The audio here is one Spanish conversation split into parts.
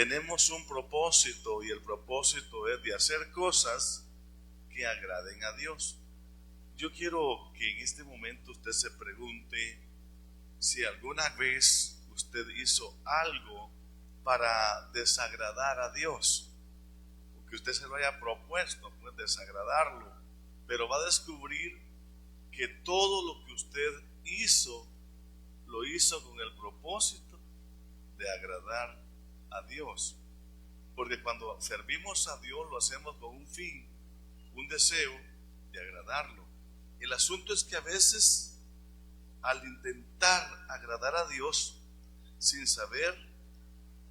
tenemos un propósito, y el propósito es de hacer cosas que agraden a Dios. Yo quiero que en este momento usted se pregunte si alguna vez usted hizo algo para desagradar a Dios, o que usted se lo haya propuesto, pues desagradarlo, pero va a descubrir que todo lo que usted hizo, lo hizo con el propósito de agradar a Dios. Porque cuando servimos a Dios lo hacemos con un fin, un deseo de agradarlo. El asunto es que a veces, al intentar agradar a Dios sin saber,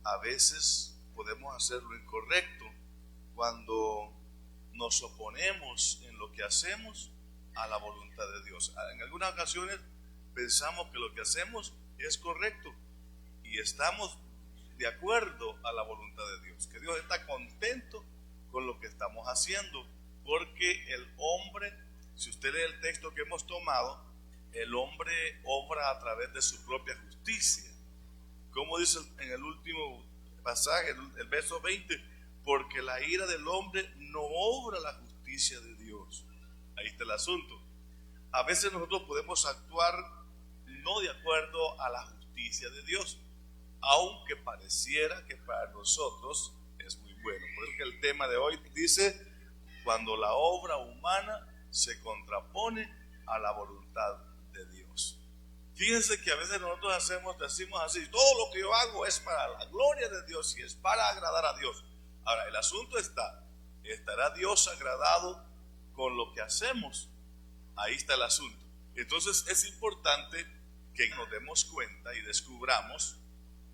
a veces podemos hacer lo incorrecto cuando nos oponemos en lo que hacemos a la voluntad de Dios. En algunas ocasiones pensamos que lo que hacemos es correcto y estamos de acuerdo a la voluntad de Dios, que Dios está contento con lo que estamos haciendo, porque el hombre, si usted lee el texto que hemos tomado, el hombre obra a través de su propia justicia. Como dice en el último pasaje, el verso 20, porque la ira del hombre no obra la justicia de Dios. Ahí está el asunto. A veces nosotros podemos actuar no de acuerdo a la justicia de Dios, aunque pareciera que para nosotros es muy bueno. Por eso que el tema de hoy dice, cuando la obra humana se contrapone a la voluntad de Dios. Fíjense que a veces nosotros decimos así, todo lo que yo hago es para la gloria de Dios y es para agradar a Dios. Ahora, el asunto ¿estará Dios agradado con lo que hacemos? Ahí está el asunto. Entonces es importante que nos demos cuenta y descubramos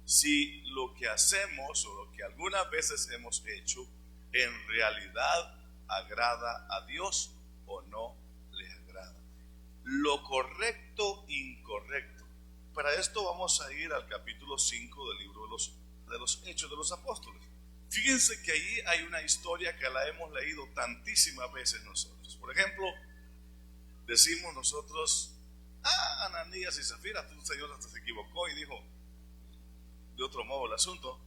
si lo que hacemos o lo que algunas veces hemos hecho en realidad agrada a Dios o no le agrada. Lo correcto, incorrecto. Para esto vamos a ir al capítulo 5 del libro de los Hechos de los Apóstoles. Fíjense que ahí hay una historia que la hemos leído tantísimas veces nosotros. Por ejemplo, decimos nosotros, Ananías y Zafira, tu Señor hasta se equivocó y dijo de otro modo el asunto.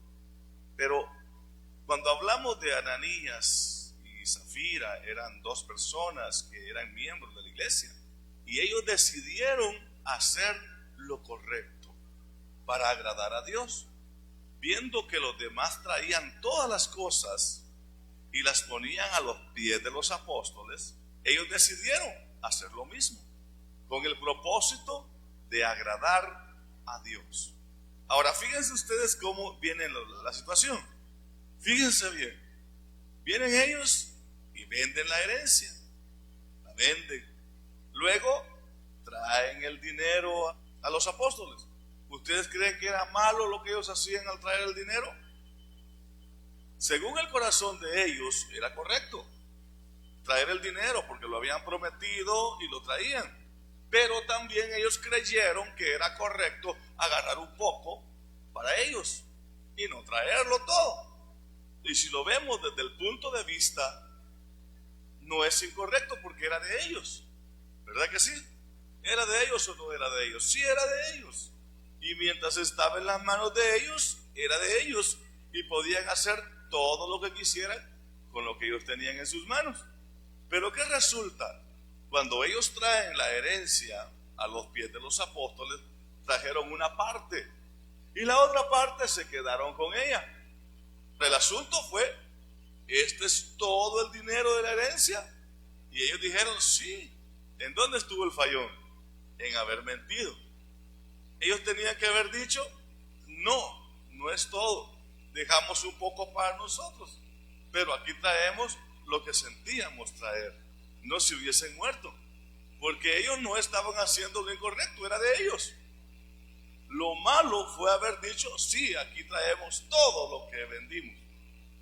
Pero cuando hablamos de Ananías y Zafira, eran dos personas que eran miembros de la iglesia y ellos decidieron hacer lo correcto para agradar a Dios. Viendo que los demás traían todas las cosas y las ponían a los pies de los apóstoles, ellos decidieron hacer lo mismo, con el propósito de agradar a Dios. Ahora, fíjense ustedes cómo viene la situación. Fíjense bien. Vienen ellos y venden la herencia. La venden. Luego traen el dinero a los apóstoles. ¿Ustedes creen que era malo lo que ellos hacían al traer el dinero? Según el corazón de ellos era correcto traer el dinero porque lo habían prometido y lo traían. Pero también ellos creyeron que era correcto agarrar un poco para ellos y no traerlo todo. Y si lo vemos desde el punto de vista, no es incorrecto porque era de ellos. ¿Verdad que sí? ¿Era de ellos o no era de ellos? Sí, era de ellos. Y mientras estaba en las manos de ellos, era de ellos. Y podían hacer todo lo que quisieran con lo que ellos tenían en sus manos. Pero ¿qué resulta? Cuando ellos traen la herencia a los pies de los apóstoles, trajeron una parte. Y la otra parte se quedaron con ella. El asunto fue, ¿este es todo el dinero de la herencia? Y ellos dijeron, sí. ¿En dónde estuvo el fallón? En haber mentido. Ellos tenían que haber dicho, no es todo, dejamos un poco para nosotros, pero aquí traemos lo que sentíamos traer. No se hubiesen muerto, porque ellos no estaban haciendo lo incorrecto, era de ellos. Lo malo fue haber dicho, sí, aquí traemos todo lo que vendimos.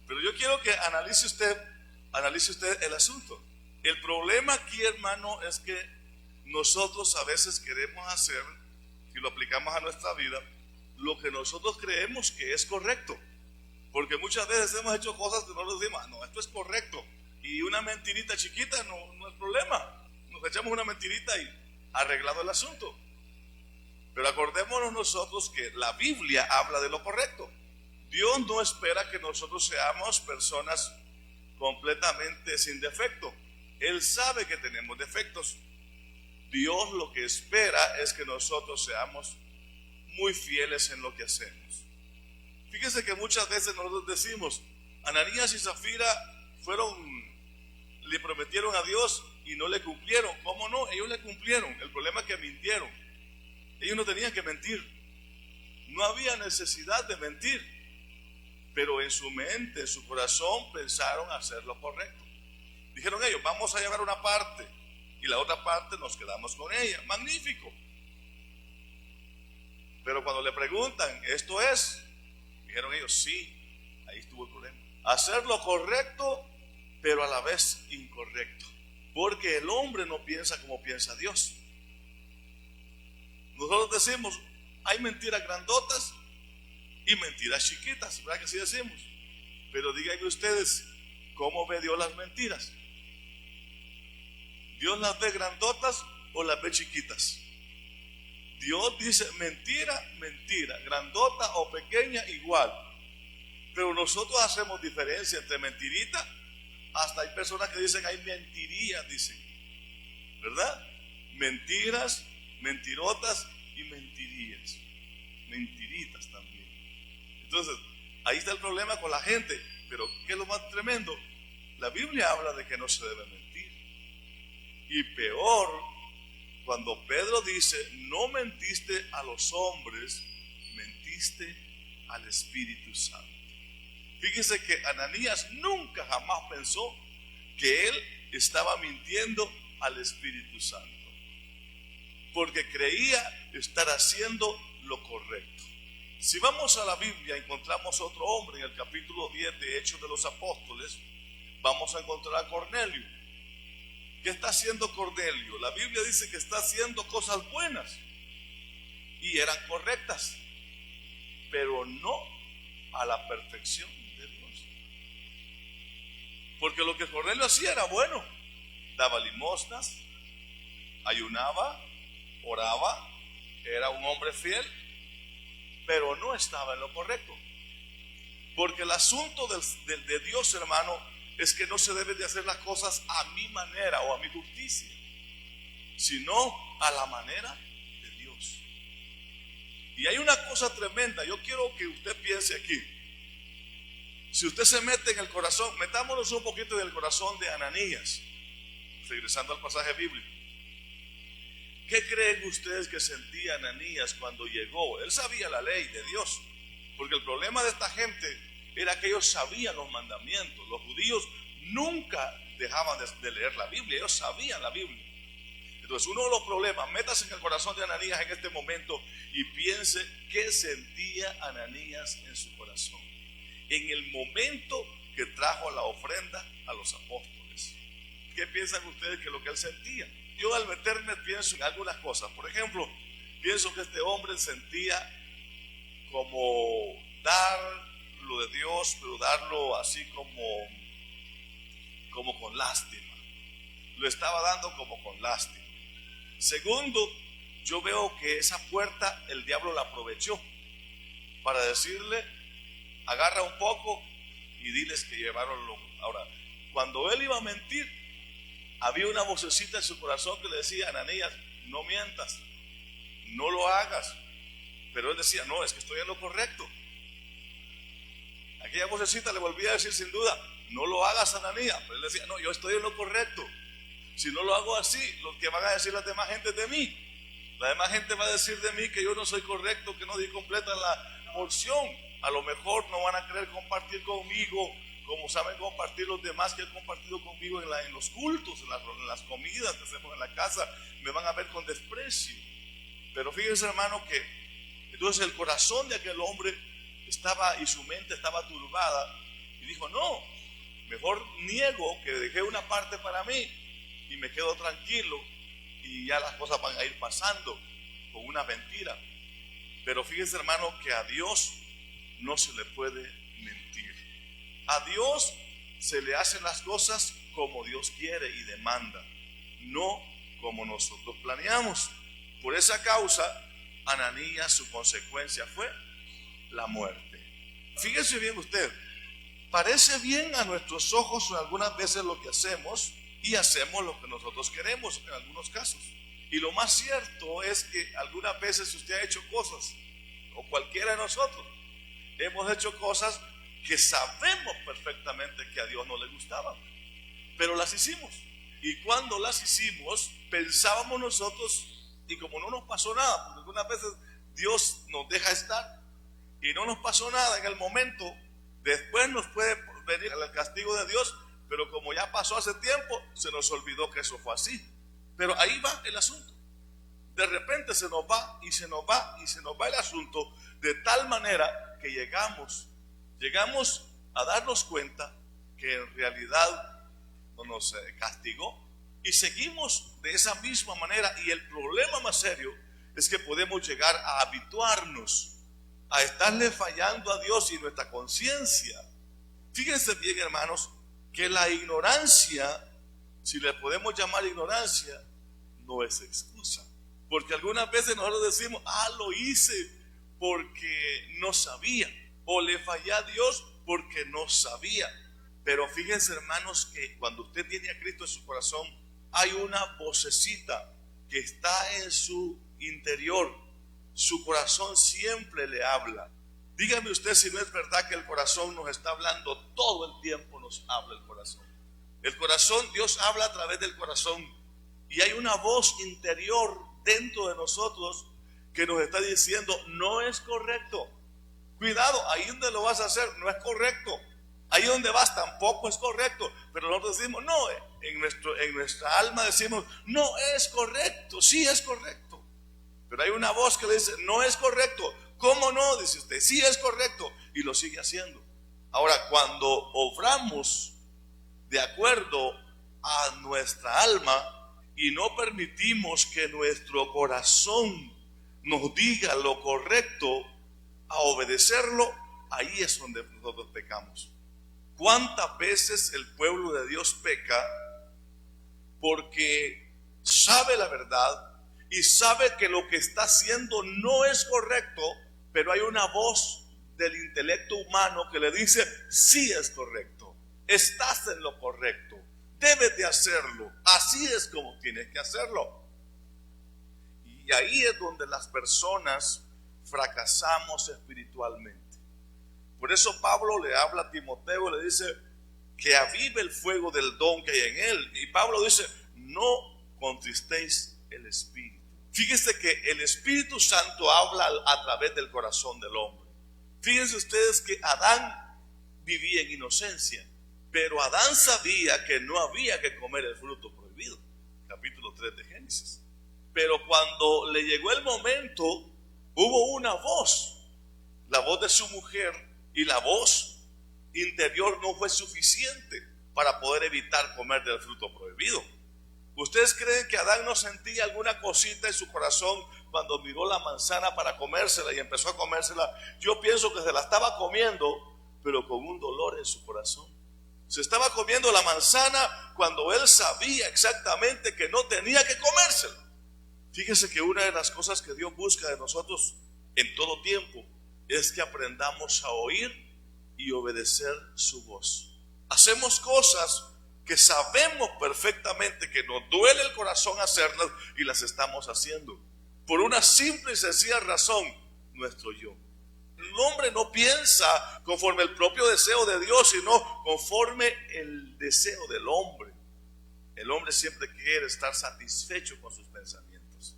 Pero yo quiero que analice usted el asunto. El problema aquí, hermano, es que nosotros a veces queremos hacer, si lo aplicamos a nuestra vida, lo que nosotros creemos que es correcto. Porque muchas veces hemos hecho cosas que nosotros decimos, no, esto es correcto. Y una mentirita chiquita no es problema. Nos echamos una mentirita y arreglado el asunto. Pero acordémonos nosotros que la Biblia habla de lo correcto. Dios Dios no espera que nosotros seamos personas completamente sin defecto. Él sabe que tenemos defectos. Dios lo que espera es que nosotros seamos muy fieles en lo que hacemos. Fíjense que muchas veces nosotros decimos, Ananías y Zafira le prometieron a Dios y no le cumplieron. ¿Cómo no? Ellos le cumplieron. El problema es que mintieron. Ellos no tenían que mentir. No había necesidad de mentir. Pero en su mente, en su corazón, pensaron hacer lo correcto. Dijeron ellos, vamos a llevar una parte y la otra parte nos quedamos con ella. Magnífico. Pero cuando le preguntan, ¿esto es? Dijeron ellos, sí, ahí estuvo el problema. Hacer lo correcto, pero a la vez incorrecto. Porque el hombre no piensa como piensa Dios. Nosotros decimos, hay mentiras grandotas y mentiras chiquitas, ¿verdad que así decimos? Pero díganme ustedes, ¿cómo ve Dios las mentiras? ¿Dios las ve grandotas o las ve chiquitas? Dios dice mentira, mentira, grandota o pequeña igual. Pero nosotros hacemos diferencia entre mentirita, hasta hay personas que dicen hay mentirías, dicen, ¿verdad? Mentiras, mentirotas y mentirías, mentiritas también. Entonces, ahí está el problema con la gente. Pero ¿qué es lo más tremendo? La Biblia habla de que no se debe mentir. Y peor, cuando Pedro dice, no mentiste a los hombres, mentiste al Espíritu Santo. Fíjese que Ananías nunca jamás pensó que él estaba mintiendo al Espíritu Santo, porque creía estar haciendo lo correcto. Si vamos a la Biblia, encontramos otro hombre en el capítulo 10 de Hechos de los Apóstoles. Vamos a encontrar a Cornelio. ¿Qué está haciendo Cornelio? La Biblia dice que está haciendo cosas buenas y eran correctas, pero no a la perfección de Dios. Porque lo que Cornelio hacía era bueno. Daba limosnas, ayunaba, oraba, era un hombre fiel, pero no estaba en lo correcto. Porque el asunto de Dios, hermano, es que no se deben de hacer las cosas a mi manera o a mi justicia, sino a la manera de Dios. Y hay una cosa tremenda, yo quiero que usted piense aquí. Si usted se mete en el corazón, metámonos un poquito en el corazón de Ananías, regresando al pasaje bíblico. ¿Qué creen ustedes que sentía Ananías cuando llegó? Él sabía la ley de Dios, porque el problema de esta gente era que ellos sabían los mandamientos. Los judíos nunca dejaban de leer la Biblia, ellos sabían la Biblia. Entonces, uno de los problemas, métase en el corazón de Ananías en este momento y piense qué sentía Ananías en su corazón en el momento que trajo la ofrenda a los apóstoles. ¿Qué piensan ustedes que es lo que él sentía? Yo al meterme pienso en algunas cosas. Por ejemplo, pienso que este hombre sentía como dar lo de Dios, pero darlo así como con lástima. Lo estaba dando como con lástima. Segundo, yo veo que esa puerta el diablo la aprovechó para decirle, agarra un poco y diles que llevaron lo. Ahora, cuando él iba a mentir, había una vocecita en su corazón que le decía, Ananías, no mientas, no lo hagas. Pero él decía, no, es que estoy en lo correcto. Aquella vocecita le volvía a decir sin duda, no lo hagas, Ananías. Pero él decía, no, yo estoy en lo correcto. Si no lo hago así, lo que van a decir las demás gente de mí. La demás gente va a decir de mí que yo no soy correcto, que no di completa la porción. A lo mejor no van a querer compartir conmigo como saben compartir los demás que han compartido conmigo en los cultos, en las comidas que hacemos en la casa. Me van a ver con desprecio. Pero fíjense, hermano, que entonces el corazón de aquel hombre estaba y su mente estaba turbada y dijo, no, mejor niego, que dejé una parte para mí y me quedo tranquilo y ya las cosas van a ir pasando con una mentira. Pero fíjense, hermano, que a Dios no se le puede mentir. A Dios se le hacen las cosas como Dios quiere y demanda, no como nosotros planeamos. Por esa causa, Ananías, su consecuencia fue la muerte. Fíjese bien usted, parece bien a nuestros ojos algunas veces lo que hacemos y hacemos lo que nosotros queremos en algunos casos. Y lo más cierto es que algunas veces usted ha hecho cosas, o cualquiera de nosotros, hemos hecho cosas que sabemos perfectamente que a Dios no le gustaban, pero las hicimos. Y cuando las hicimos, pensábamos nosotros, y como no nos pasó nada, porque algunas veces Dios nos deja estar y no nos pasó nada en el momento, después nos puede venir el castigo de Dios, pero como ya pasó hace tiempo, se nos olvidó que eso fue así. Pero ahí va el asunto. De repente se nos va y se nos va y se nos va el asunto, de tal manera que llegamos a darnos cuenta que en realidad no nos castigó, y seguimos de esa misma manera. Y el problema más serio es que podemos llegar a habituarnos a estarle fallando a Dios y nuestra conciencia. Fíjense bien, hermanos, que la ignorancia, si le podemos llamar ignorancia, no es excusa. Porque algunas veces nosotros decimos, lo hice porque no sabía, o le fallé a Dios porque no sabía. Pero fíjense, hermanos, que cuando usted tiene a Cristo en su corazón, hay una vocecita que está en su interior. Su corazón siempre le habla. Dígame usted si no es verdad que el corazón nos está hablando todo el tiempo. Nos habla el corazón. El corazón, Dios habla a través del corazón, y hay una voz interior dentro de nosotros que nos está diciendo, no es correcto. Cuidado, ahí donde lo vas a hacer no es correcto. Ahí donde vas tampoco es correcto. Pero nosotros decimos, no, en nuestra alma decimos, no es correcto, sí es correcto. Pero hay una voz que le dice, no es correcto. ¿Cómo no? Dice usted, sí es correcto, y lo sigue haciendo. Ahora, cuando obramos de acuerdo a nuestra alma y no permitimos que nuestro corazón nos diga lo correcto, a obedecerlo, ahí es donde nosotros pecamos. ¿Cuántas veces el pueblo de Dios peca porque sabe la verdad y sabe que lo que está haciendo no es correcto, pero hay una voz del intelecto humano que le dice, sí es correcto, estás en lo correcto, debes de hacerlo, así es como tienes que hacerlo? Y ahí es donde las personas fracasamos espiritualmente. Por eso Pablo le habla a Timoteo y le dice que avive el fuego del don que hay en él. Y Pablo dice, no contristéis el espíritu. Fíjense que el Espíritu Santo habla a través del corazón del hombre. Fíjense ustedes que Adán vivía en inocencia, pero Adán sabía que no había que comer el fruto prohibido. Capítulo 3 de Génesis. Pero cuando le llegó el momento, hubo una voz, la voz de su mujer, y la voz interior no fue suficiente para poder evitar comer del fruto prohibido. ¿Ustedes creen que Adán no sentía alguna cosita en su corazón cuando miró la manzana para comérsela y empezó a comérsela? Yo pienso que se la estaba comiendo, pero con un dolor en su corazón. Se estaba comiendo la manzana cuando él sabía exactamente que no tenía que comérsela. Fíjese que una de las cosas que Dios busca de nosotros en todo tiempo es que aprendamos a oír y obedecer su voz. Hacemos cosas que sabemos perfectamente que nos duele el corazón hacerlas, y las estamos haciendo por una simple y sencilla razón: nuestro yo. El hombre no piensa conforme el propio deseo de Dios, sino conforme el deseo del hombre. El hombre siempre quiere estar satisfecho con sus pensamientos.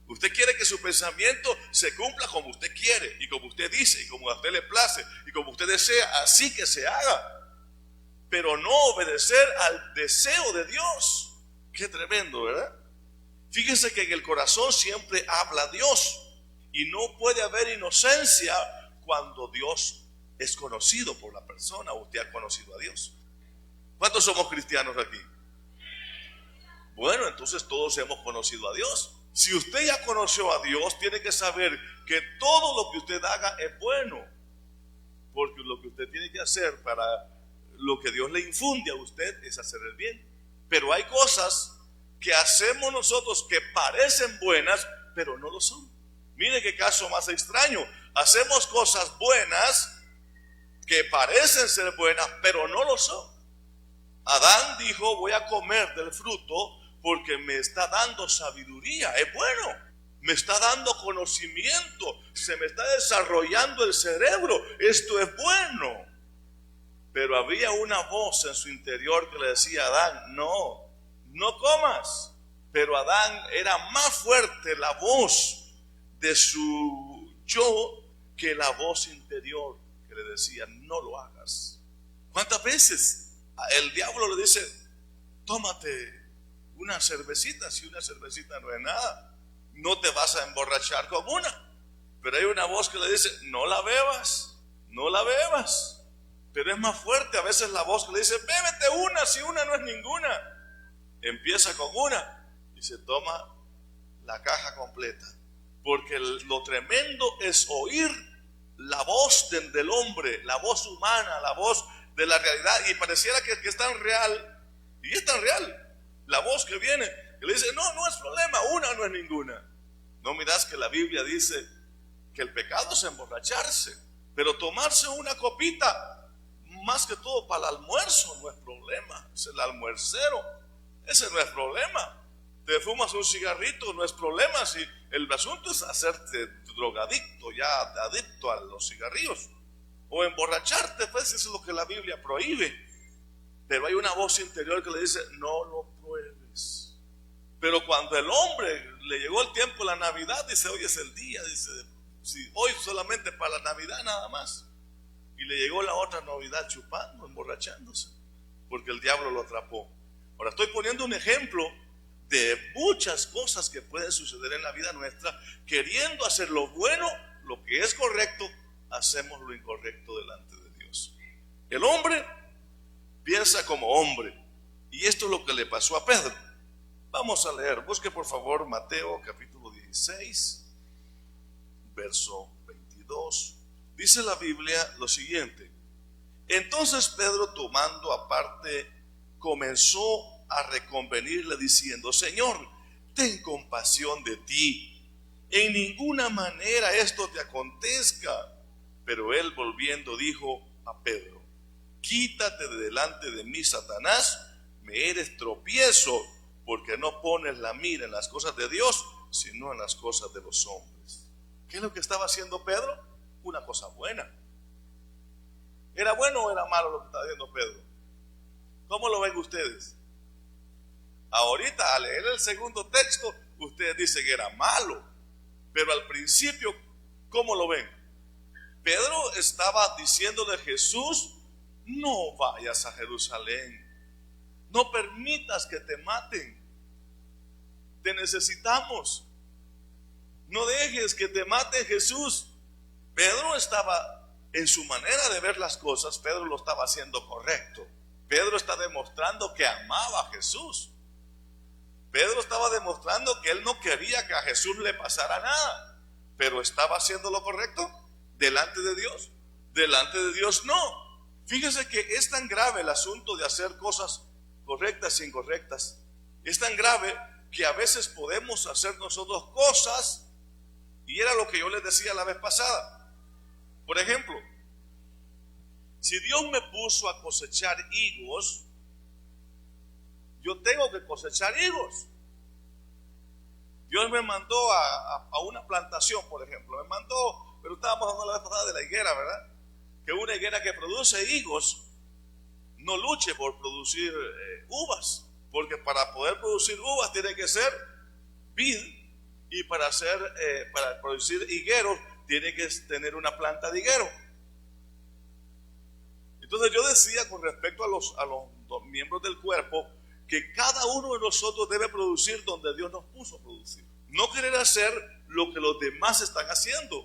Usted quiere que su pensamiento se cumpla como usted quiere, y como usted dice, y como a usted le place, y como usted desea, así que se haga. Pero no obedecer al deseo de Dios. Qué tremendo, ¿verdad? Fíjese que en el corazón siempre habla Dios, y no puede haber inocencia cuando Dios es conocido por la persona, o usted ha conocido a Dios. ¿Cuántos somos cristianos aquí? Bueno, entonces todos hemos conocido a Dios. Si usted ya conoció a Dios, tiene que saber que todo lo que usted haga es bueno, porque lo que usted tiene que hacer para lo que Dios le infunde a usted es hacer el bien. Pero hay cosas que hacemos nosotros que parecen buenas, pero no lo son. Mire qué caso más extraño. Hacemos cosas buenas que parecen ser buenas, pero no lo son. Adán dijo: voy a comer del fruto porque me está dando sabiduría, es bueno, me está dando conocimiento, se me está desarrollando el cerebro, esto es bueno. Pero había una voz en su interior que le decía a Adán: no comas. Pero Adán era más fuerte la voz de su yo que la voz interior que le decía: no lo hagas. ¿Cuántas veces el diablo le dice: tómate una cervecita? Si una cervecita no es nada, no te vas a emborrachar con una. Pero hay una voz que le dice: no la bebas, no la bebas. Pero es más fuerte a veces la voz que le dice: bébete una, si una no es ninguna. Empieza con una y se toma la caja completa. Porque lo tremendo es oír la voz del hombre, la voz humana, la voz de la realidad. Y pareciera que es tan real, y es tan real la voz que viene, que le dice: no es problema, una no es ninguna. No miras que la Biblia dice que el pecado es emborracharse, pero tomarse una copita, más que todo para el almuerzo, no es problema. Es el almuercero, ese no es problema. Te fumas un cigarrito, no es problema. Si el asunto es hacerte drogadicto, ya adicto a los cigarrillos, o emborracharte, pues eso es lo que la Biblia prohíbe. Pero hay una voz interior que le dice: no lo pruebes. Pero cuando el hombre le llegó el tiempo de la Navidad, dice: hoy es el día, dice, si hoy solamente para la Navidad nada más. Y le llegó la otra Navidad chupando, emborrachándose, porque el diablo lo atrapó. Ahora estoy poniendo un ejemplo de muchas cosas que pueden suceder en la vida nuestra. Queriendo hacer lo bueno, lo que es correcto, hacemos lo incorrecto delante de Dios. El hombre piensa como hombre, y esto es lo que le pasó a Pedro. Vamos a leer, busque por favor Mateo capítulo 16, verso 22. Dice la Biblia lo siguiente: entonces Pedro, tomando aparte, comenzó a reconvenirle diciendo: Señor, ten compasión de ti, en ninguna manera esto te acontezca. Pero él, volviendo, dijo a Pedro: quítate de delante de mí, Satanás, me eres tropiezo, porque no pones la mira en las cosas de Dios, sino en las cosas de los hombres. ¿Qué es lo que estaba haciendo Pedro? Una cosa buena. ¿Era bueno o era malo lo que estaba haciendo Pedro? ¿Cómo lo ven ustedes? Ahorita, al leer el segundo texto, ustedes dicen que era malo, pero al principio, ¿cómo lo ven? Pedro estaba diciéndole a Jesús: no vayas a Jerusalén, no permitas que te maten, te necesitamos, no dejes que te mate Jesús. Pedro estaba, en su manera de ver las cosas, Pedro lo estaba haciendo correcto. Pedro está demostrando que amaba a Jesús. Pedro estaba demostrando que él no quería que a Jesús le pasara nada, pero estaba haciendo lo correcto delante de Dios. Delante de Dios no. Fíjese que es tan grave el asunto de hacer cosas correctas e incorrectas. Es tan grave que a veces podemos hacer nosotros cosas, y era lo que yo les decía la vez pasada. Por ejemplo, si Dios me puso a cosechar higos, yo tengo que cosechar higos. Dios me mandó a una plantación, por ejemplo. Me mandó, pero estábamos hablando la vez pasada de la higuera, ¿verdad? Que una higuera que produce higos no luche por producir uvas, porque para poder producir uvas tiene que ser vid, y para producir higueros tiene que tener una planta de higuero. Entonces yo decía con respecto a los miembros del cuerpo, que cada uno de nosotros debe producir donde Dios nos puso a producir. No querer hacer lo que los demás están haciendo,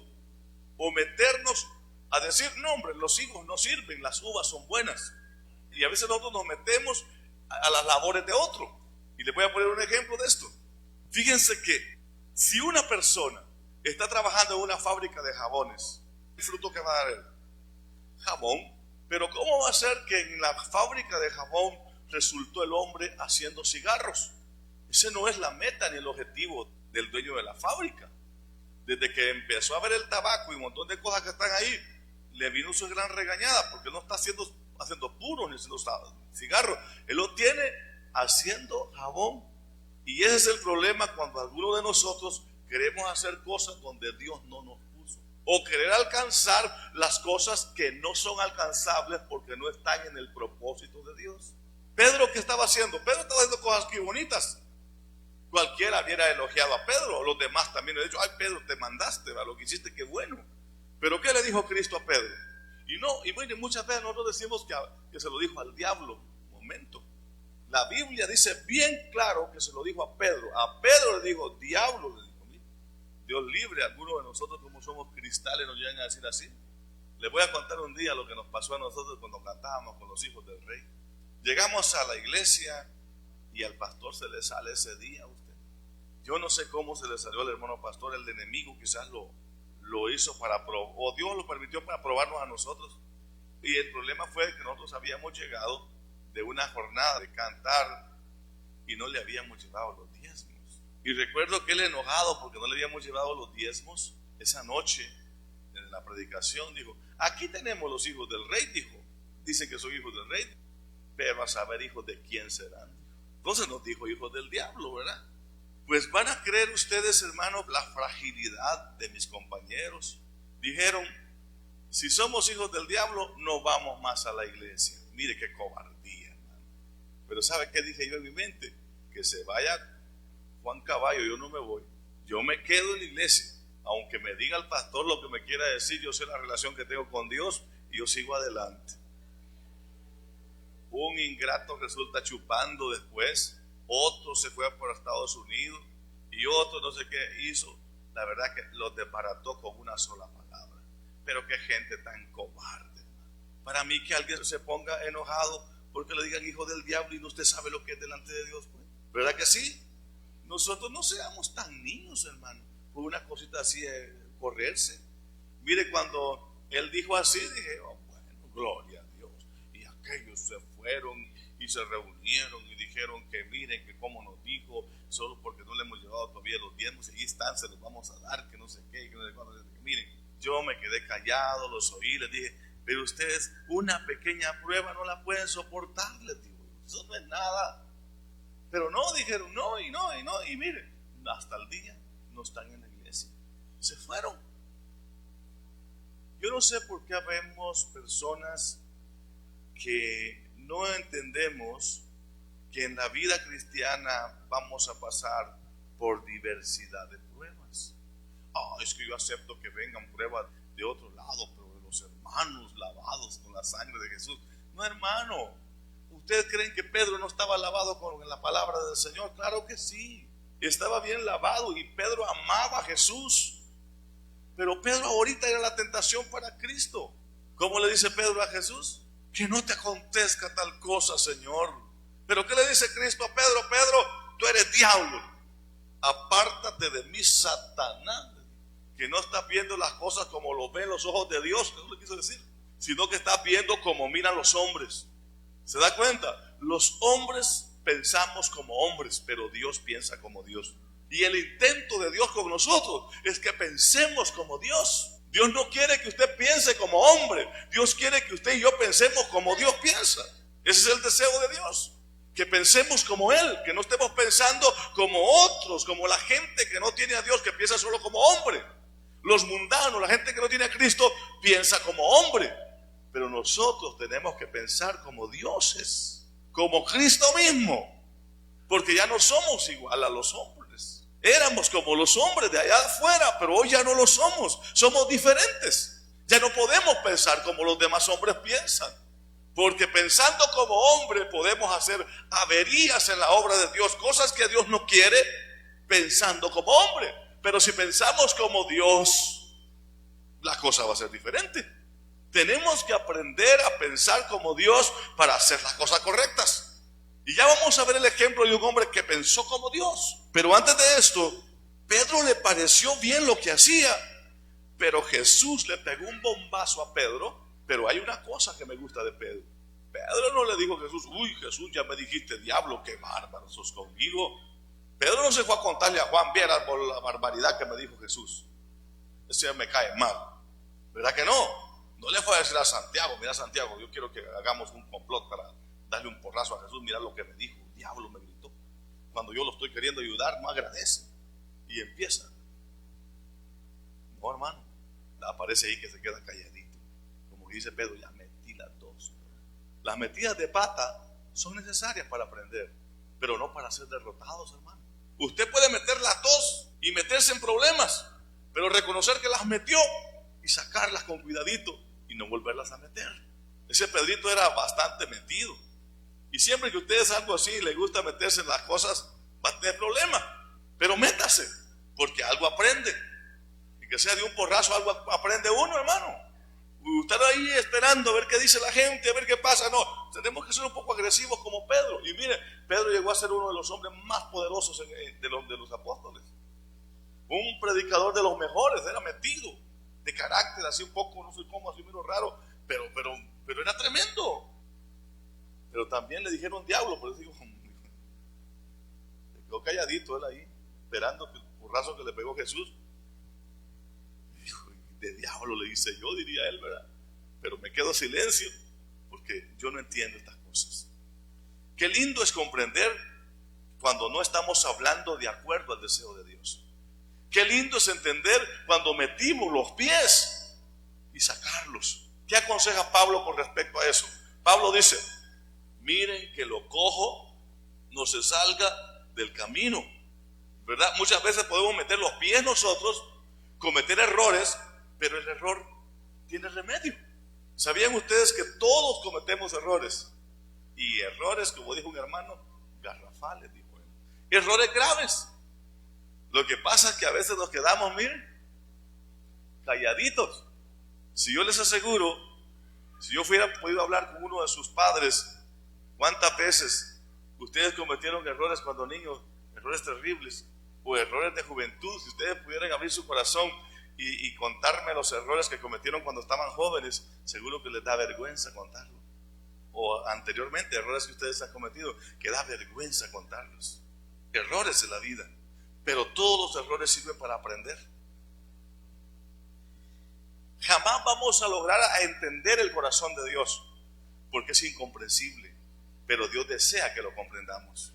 o meternos a decir: no, hombre, los higos no sirven, las uvas son buenas. Y a veces nosotros nos metemos a las labores de otro. Y les voy a poner un ejemplo de esto. Fíjense que si una persona está trabajando en una fábrica de jabones, ¿qué fruto que va a dar él? Jabón. Pero ¿cómo va a ser que en la fábrica de jabón resultó el hombre haciendo cigarros? Ese no es la meta ni el objetivo del dueño de la fábrica. Desde que empezó a ver el tabaco y un montón de cosas que están ahí, le vino su gran regañada, porque no está haciendo puros ni haciendo cigarros. Él lo tiene haciendo jabón. Y ese es el problema cuando algunos de nosotros queremos hacer cosas donde Dios no nos puso, o querer alcanzar las cosas que no son alcanzables porque no están en el propósito de Dios. Pedro, ¿qué estaba haciendo? Pedro estaba haciendo cosas que bonitas. Cualquiera hubiera elogiado a Pedro, los demás también le han dicho: ay, Pedro, te mandaste, ¿verdad? Lo que hiciste, qué bueno. Pero ¿qué le dijo Cristo a Pedro? Y bueno, muchas veces nosotros decimos que se lo dijo al diablo. Un momento. La Biblia dice bien claro que se lo dijo a Pedro. A Pedro le dijo: diablo, le dijo. Dios libre, algunos de nosotros, como somos cristales, nos llegan a decir así. Les voy a contar un día lo que nos pasó a nosotros cuando cantábamos con los hijos del rey. Llegamos a la iglesia y al pastor se le sale ese día a usted. Yo no sé cómo se le salió al hermano pastor. El enemigo quizás lo hizo para probar, o Dios lo permitió para probarnos a nosotros. Y el problema fue que nosotros habíamos llegado de una jornada de cantar y no le habíamos llevado los diezmos. Y recuerdo que él, enojado porque no le habíamos llevado los diezmos, esa noche en la predicación dijo: aquí tenemos los hijos del rey, dijo. Dice que son hijos del rey, pero a saber hijos de quién serán. Entonces nos dijo hijos del diablo, ¿verdad? Pues van a creer ustedes, hermanos, la fragilidad de mis compañeros. Dijeron: si somos hijos del diablo, no vamos más a la iglesia. Mire qué cobardía, hermano. Pero ¿sabe qué dije yo en mi mente? Que se vaya Juan Caballo, yo no me voy. Yo me quedo en la iglesia. Aunque me diga el pastor lo que me quiera decir, yo sé la relación que tengo con Dios y yo sigo adelante. Un ingrato resulta chupando después, otro se fue por Estados Unidos y otro no sé qué hizo. La verdad que los desbarató con una sola palabra. Pero qué gente tan cobarde. Para mí, que alguien se ponga enojado porque le digan hijo del diablo y no usted sabe lo que es delante de Dios, pues. ¿Verdad que sí? Nosotros no seamos tan niños, hermano, por una cosita así correrse. Mire, cuando él dijo así, dije: oh, bueno, gloria a Dios. Y aquellos se fueron y se reunieron y dijeron que miren que como nos dijo, solo porque no le hemos llevado todavía los diezmos, y allí están, se los vamos a dar, que no sé qué, que no sé cuándo. Miren, yo me quedé callado, los oí, les dije: pero ustedes una pequeña prueba no la pueden soportar, les digo. Eso no es nada. Pero no, dijeron no, y miren, hasta el día no están en la iglesia. Se fueron. Yo no sé por qué habemos personas que no entendemos que en la vida cristiana vamos a pasar por diversidad de pruebas. Es que yo acepto que vengan pruebas de otro lado, pero de los hermanos lavados con la sangre de Jesús. No, hermano. ¿Ustedes creen que Pedro no estaba lavado con la palabra del Señor? Claro que sí. Estaba bien lavado y Pedro amaba a Jesús. Pero Pedro ahorita era la tentación para Cristo. ¿Cómo le dice Pedro a Jesús? Que no te acontezca tal cosa, Señor. ¿Pero qué le dice Cristo a Pedro? Pedro, tú eres diablo. Apártate de mí, Satanás. Que no estás viendo las cosas como lo ven los ojos de Dios. Eso le quiso decir. Sino que estás viendo como miran los hombres. ¿Se da cuenta? Los hombres pensamos como hombres, pero Dios piensa como Dios. Y el intento de Dios con nosotros es que pensemos como Dios. Dios no quiere que usted piense como hombre. Dios quiere que usted y yo pensemos como Dios piensa. Ese es el deseo de Dios. Que pensemos como Él, que no estemos pensando como otros, como la gente que no tiene a Dios, que piensa solo como hombre. Los mundanos, la gente que no tiene a Cristo, piensa como hombre. Pero nosotros tenemos que pensar como dioses, como Cristo mismo, porque ya no somos igual a los hombres. Éramos como los hombres de allá afuera, pero hoy ya no lo somos. Somos diferentes. Ya no podemos pensar como los demás hombres piensan, porque pensando como hombre podemos hacer averías en la obra de Dios, cosas que Dios no quiere, pensando como hombre. Pero si pensamos como Dios, la cosa va a ser diferente. Tenemos que aprender a pensar como Dios para hacer las cosas correctas. Y ya vamos a ver el ejemplo de un hombre que pensó como Dios. Pero antes de esto, Pedro le pareció bien lo que hacía, pero Jesús le pegó un bombazo a Pedro. Pero hay una cosa que me gusta de Pedro. Pedro no le dijo a Jesús: uy, Jesús, ya me dijiste diablo, qué bárbaro sos conmigo. Pedro no se fue a contarle a Juan: viera por la barbaridad que me dijo Jesús, ese me cae mal. ¿Verdad que no? No le fue a decir a Santiago, mira Santiago, yo quiero que hagamos un complot para darle un porrazo a Jesús. Mira lo que me dijo, el diablo me gritó. Cuando yo lo estoy queriendo ayudar, no agradece. Y empieza. No, hermano, aparece ahí que se queda calladito. Como dice Pedro, ya metí las dos. Las metidas de pata son necesarias para aprender, pero no para ser derrotados, hermano. Usted puede meter las dos y meterse en problemas, pero reconocer que las metió y sacarlas con cuidadito y no volverlas a meter. Ese Pedrito era bastante metido. Y siempre que usted es algo así, le gusta meterse en las cosas, va a tener problemas. Pero métase, porque algo aprende. Y que sea de un porrazo, algo aprende uno, hermano. Estar ahí esperando a ver qué dice la gente, a ver qué pasa. No, tenemos que ser un poco agresivos como Pedro. Y mire, Pedro llegó a ser uno de los hombres más poderosos de los apóstoles. Un predicador de los mejores, era metido, de carácter, así un poco, no sé cómo, así menos raro, pero era tremendo. Pero también le dijeron diablo, por eso digo, se quedó calladito él ahí, esperando el porrazo que le pegó Jesús. Dijo, de diablo le hice yo, diría él, ¿verdad? Pero me quedo silencio, porque yo no entiendo estas cosas. Qué lindo es comprender cuando no estamos hablando de acuerdo al deseo de Dios. Qué lindo es entender cuando metimos los pies y sacarlos. ¿Qué aconseja Pablo con respecto a eso? Pablo dice, miren que lo cojo no se salga del camino, ¿verdad? Muchas veces podemos meter los pies nosotros, cometer errores, pero el error tiene remedio. ¿Sabían ustedes que todos cometemos errores? Y errores, como dijo un hermano, garrafales, dijo él. Errores graves. Lo que pasa es que a veces nos quedamos, miren, calladitos. Si yo les aseguro, si yo hubiera podido hablar con uno de sus padres, ¿cuántas veces ustedes cometieron errores cuando niños? Errores terribles o errores de juventud. Si ustedes pudieran abrir su corazón y contarme los errores que cometieron cuando estaban jóvenes, seguro que les da vergüenza contarlo. O anteriormente, errores que ustedes han cometido, que da vergüenza contarlos. Errores de la vida. Pero todos los errores sirven para aprender. Jamás vamos a lograr a entender el corazón de Dios, porque es incomprensible. Pero Dios desea que lo comprendamos.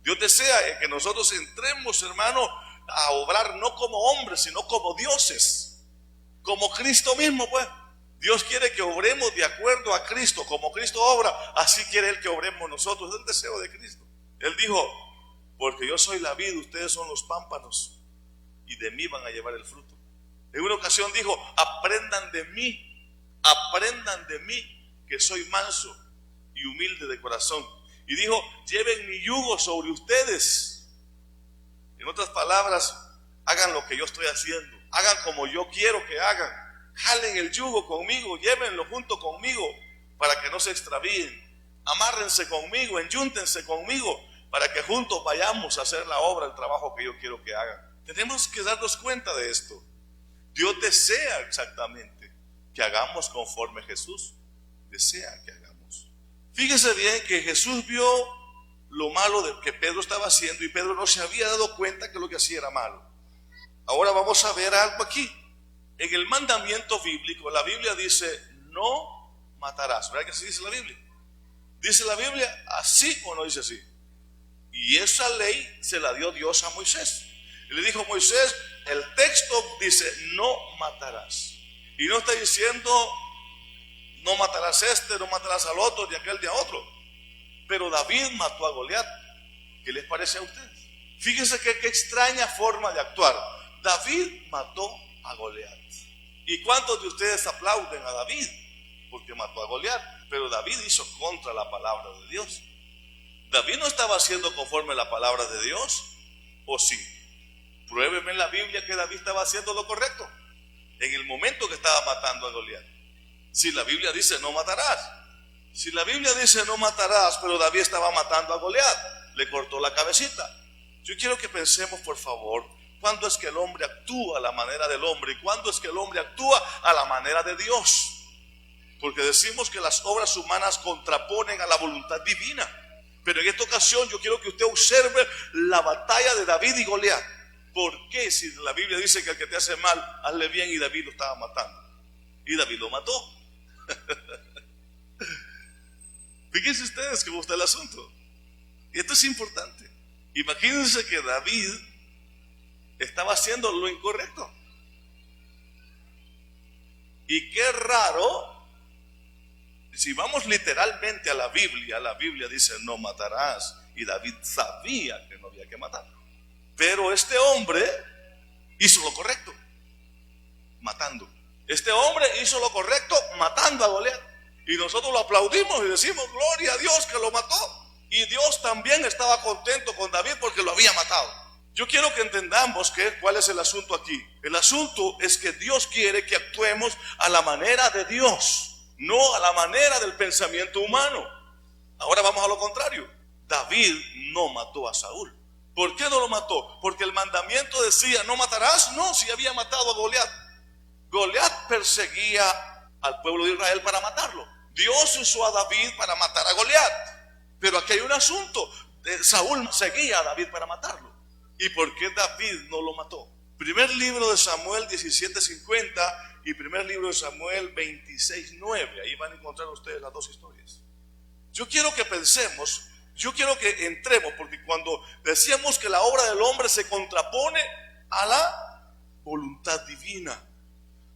Dios desea que nosotros entremos, hermano, a obrar no como hombres, sino como dioses, como Cristo mismo, pues. Dios quiere que obremos de acuerdo a Cristo, como Cristo obra, así quiere Él que obremos nosotros. Es el deseo de Cristo. Él dijo, porque yo soy la vid, ustedes son los pámpanos, y de mí van a llevar el fruto. En una ocasión dijo, aprendan de mí, que soy manso y humilde de corazón. Y dijo, lleven mi yugo sobre ustedes. En otras palabras, hagan lo que yo estoy haciendo, hagan como yo quiero que hagan, jalen el yugo conmigo, llévenlo junto conmigo, para que no se extravíen, amárrense conmigo, enyúntense conmigo, para que juntos vayamos a hacer la obra, el trabajo que yo quiero que hagan. Tenemos que darnos cuenta de esto. Dios desea exactamente que hagamos conforme Jesús desea que hagamos. Fíjese bien que Jesús vio lo malo que Pedro estaba haciendo y Pedro no se había dado cuenta que lo que hacía era malo. Ahora vamos a ver algo aquí. En el mandamiento bíblico, la Biblia dice, no matarás. ¿Verdad que así dice la Biblia? ¿Dice la Biblia así o no dice así? Y esa ley se la dio Dios a Moisés. Y le dijo, Moisés, el texto dice, no matarás. Y no está diciendo, no matarás no matarás al otro, ni aquel, ni a otro. Pero David mató a Goliat. ¿Qué les parece a ustedes? Fíjense qué extraña forma de actuar. David mató a Goliat. ¿Y cuántos de ustedes aplauden a David? Porque mató a Goliat. Pero David hizo contra la palabra de Dios. David no estaba haciendo conforme la palabra de Dios. ¿O sí? Pruébeme en la Biblia que David estaba haciendo lo correcto en el momento que estaba matando a Goliat. Si la Biblia dice no matarás, si la Biblia dice no matarás, pero David estaba matando a Goliat, le cortó la cabecita. Yo quiero que pensemos, por favor, ¿cuándo es que el hombre actúa a la manera del hombre y cuándo es que el hombre actúa a la manera de Dios? Porque decimos que las obras humanas contraponen a la voluntad divina. Pero en esta ocasión yo quiero que usted observe la batalla de David y Goliat. ¿Por qué si la Biblia dice que al que te hace mal, hazle bien y David lo estaba matando? y David lo mató. Fíjense ustedes cómo está el asunto. Y esto es importante. Imagínense que David estaba haciendo lo incorrecto. Y qué raro, si vamos literalmente a la Biblia dice no matarás, y David sabía que no había que matar. Pero este hombre hizo lo correcto, matando. Este hombre hizo lo correcto matando a Goliat. Y nosotros lo aplaudimos y decimos gloria a Dios que lo mató. Y Dios también estaba contento con David porque lo había matado. Yo quiero que entendamos cuál es el asunto aquí. El asunto es que Dios quiere que actuemos a la manera de Dios, no a la manera del pensamiento humano. Ahora vamos a lo contrario. David no mató a Saúl. ¿Por qué no lo mató? Porque el mandamiento decía no matarás. No, si había matado a Goliat. Goliat perseguía al pueblo de Israel para matarlo. Dios usó a David para matar a Goliat. Pero aquí hay un asunto. Saúl seguía a David para matarlo. ¿Y por qué David no lo mató? Primer libro de Samuel 17:50 y primer libro de Samuel 26:9. Ahí van a encontrar ustedes las dos historias. Yo quiero que pensemos, yo quiero que entremos, porque cuando decíamos que la obra del hombre se contrapone a la voluntad divina.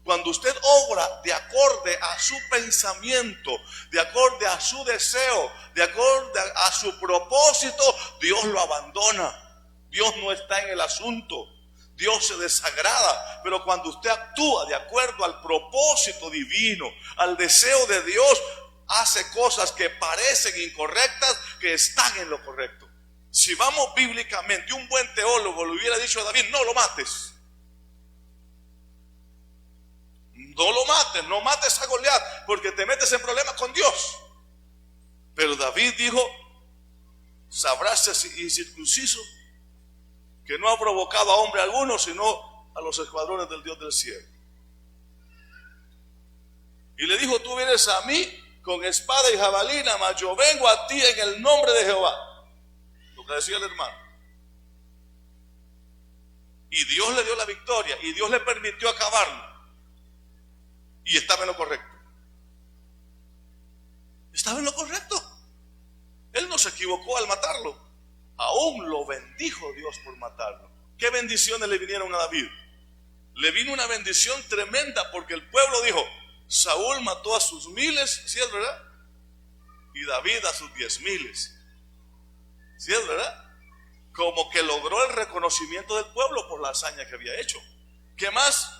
Cuando usted obra de acorde a su pensamiento, de acorde a su deseo, de acorde a su propósito, Dios lo abandona. Dios no está en el asunto. Dios se desagrada. Pero cuando usted actúa de acuerdo al propósito divino, al deseo de Dios, hace cosas que parecen incorrectas, que están en lo correcto. Si vamos bíblicamente, un buen teólogo le hubiera dicho a David, no lo mates. No lo mates, no mates a Goliat, porque te metes en problemas con Dios. Pero David dijo, sabrás incircunciso, que no ha provocado a hombre alguno, sino a los escuadrones del Dios del cielo. Y le dijo, tú vienes a mí con espada y jabalina, mas yo vengo a ti en el nombre de Jehová. Lo que decía el hermano. Y Dios le dio la victoria, y Dios le permitió acabarlo. Y estaba en lo correcto. Estaba en lo correcto. Él no se equivocó al matarlo. Aún lo bendijo Dios por matarlo. ¿Qué bendiciones le vinieron a David? Le vino una bendición tremenda porque el pueblo dijo, Saúl mató a sus miles, ¿sí es verdad? Y David a sus 10,000. ¿Sí es verdad? Como que logró el reconocimiento del pueblo por la hazaña que había hecho. ¿Qué más?